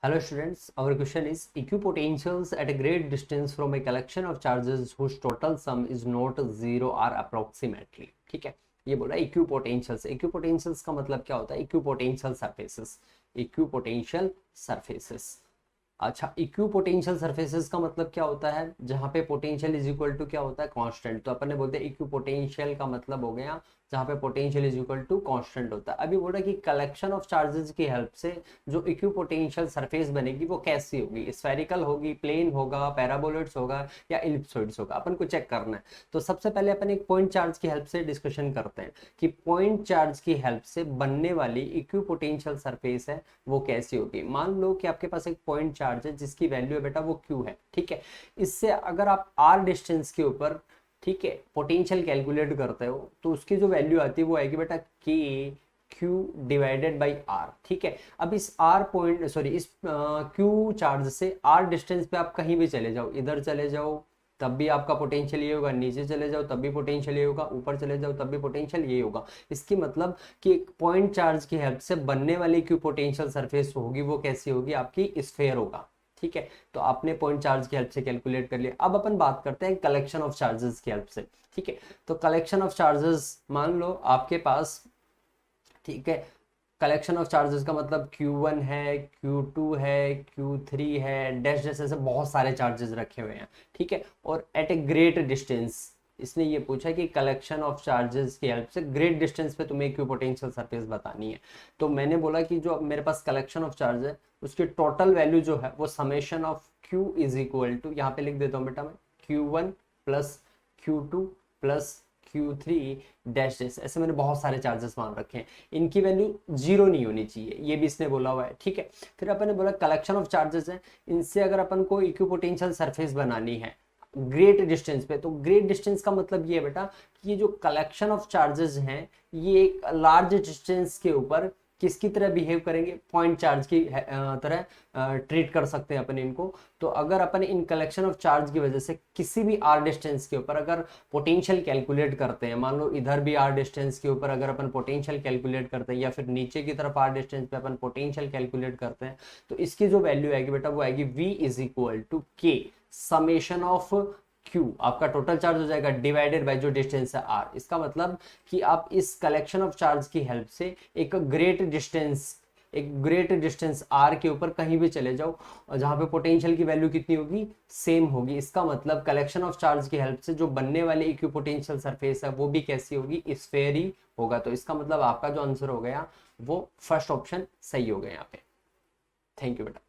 Hello students, our question is equipotentials at a great distance from a collection of charges whose total sum is not zero are approximately। ठीक है, ये बोला इक्विपोटेंशियल्स। इक्विपोटेंशियल्स का मतलब क्या होता है? Equipotential surfaces, equipotential surfaces. अच्छा, इक्विपोटेंशियल सरफेसेस का मतलब क्या होता है? जहां पे पोटेंशियल इज इक्वल टू क्या होता है? कांस्टेंट। तो अपन ने बोलते हैं इक्विपोटेंशियल का मतलब हो गया जहां पे potential is equal to constant होता है। अभी बोल रहा है कि कलेक्शन ऑफ चार्जेस की हेल्प से जो इक्विपोटेंशियल सरफेस बनेगी वो कैसी होगी? स्फेरिकल होगी, प्लेन होगा, पैराबोलॉइड्स होगा या इलिप्सॉइड्स होगा? अपन को चेक करना है। तो सबसे पहले अपन एक पॉइंट चार्ज की हेल्प से डिस्कशन करते हैं कि पॉइंट चार्ज की हेल्प से बनने वाली इक्विपोटेंशियल सरफेस है वो कैसी होगी। मान लो कि आपके पास एक पॉइंट चार्ज है जिसकी वैल्यू है बेटा वो क्यू है। ठीक है, इससे अगर आप आर डिस्टेंस के ऊपर, ठीक है, पोटेंशियल कैलकुलेट करते हो तो उसकी जो वैल्यू आती है वो आएगी बेटा के क्यू डिवाइडेड बाई आर। ठीक है, अब इस आर पॉइंट इस क्यू चार्ज से आर डिस्टेंस पे आप कहीं भी चले जाओ, इधर चले जाओ तब भी आपका पोटेंशियल ये होगा, नीचे चले जाओ तब भी पोटेंशियल ये होगा, ऊपर चले जाओ तब भी पोटेंशियल ये होगा। इसकी मतलब कि एक पॉइंट चार्ज की हेल्प से बनने वाली क्यू पोटेंशियल सरफेस होगी वो कैसी होगी? आपकी स्फेयर होगा। ठीक है, तो आपने पॉइंट चार्ज की हेल्प से कैलकुलेट कर लिया। अब अपन बात करते हैं कलेक्शन ऑफ चार्जेस की हेल्प से। ठीक है, तो कलेक्शन ऑफ चार्जेस, मान लो आपके पास, ठीक है, कलेक्शन ऑफ चार्जेस का मतलब Q1 है, Q2 है, Q3 है, डैश डैश, ऐसे बहुत सारे चार्जेस रखे हुए हैं। ठीक है, और एट ए ग्रेट डिस्टेंस, इसने ये पूछा कि कलेक्शन ऑफ चार्जेस की हेल्प से ग्रेट डिस्टेंस पे तुम्हें इक्विपोटेंशियल सरफेस बतानी है। तो मैंने बोला कि जो मेरे पास कलेक्शन ऑफ चार्ज है उसकी टोटल वैल्यू जो है वो summation of Q is equal to, यहाँ पे लिख देता हूँ बेटा मैं, Q1 plus Q2 plus Q3 dash dash, ऐसे मैंने बहुत सारे चार्जेस मान रखे हैं, इनकी वैल्यू जीरो नहीं होनी चाहिए, ये भी इसने बोला हुआ है। ठीक है, फिर अपन ने बोला कलेक्शन ऑफ चार्जेस है, इनसे अगर अपन को इक्विपोटेंशियल सरफेस बनानी है ग्रेट डिस्टेंस पे, तो ग्रेट डिस्टेंस का मतलब ये है बेटा कि ये जो कलेक्शन ऑफ चार्जेस हैं ये एक लार्ज डिस्टेंस के ऊपर किसकी तरह बिहेव करेंगे? पॉइंट चार्ज की तरह ट्रीट कर सकते हैं अपन इनको। तो अगर अपन इन कलेक्शन ऑफ चार्ज की वजह से किसी भी आर डिस्टेंस के ऊपर अगर पोटेंशियल कैलकुलेट करते हैं, मान लो इधर भी आर डिस्टेंस के ऊपर अगर अपन पोटेंशियल कैलकुलेट करते हैं या फिर नीचे की तरफ आर डिस्टेंस पे अपन पोटेंशियल कैलकुलेट करते हैं, तो इसकी जो वैल्यू आएगी बेटा वो आएगी V इज इक्वल टू के समेशन ऑफ Q, आपका टोटल चार्ज हो जाएगा डिवाइडेड बाय जो डिस्टेंस है R। इसका मतलब कि आप इस कलेक्शन ऑफ चार्ज की हेल्प से एक ग्रेट डिस्टेंस R के ऊपर कहीं भी चले जाओ और जहां पे पोटेंशियल की वैल्यू कितनी होगी? सेम होगी। इसका मतलब कलेक्शन ऑफ चार्ज की हेल्प से जो बनने वाली इक्विपोटेंशियल सरफेस है वो भी कैसी होगी? स्फेयर ही होगा। तो इसका मतलब आपका जो आंसर हो गया वो फर्स्ट ऑप्शन सही हो गया यहाँ पे। थैंक यू बेटा।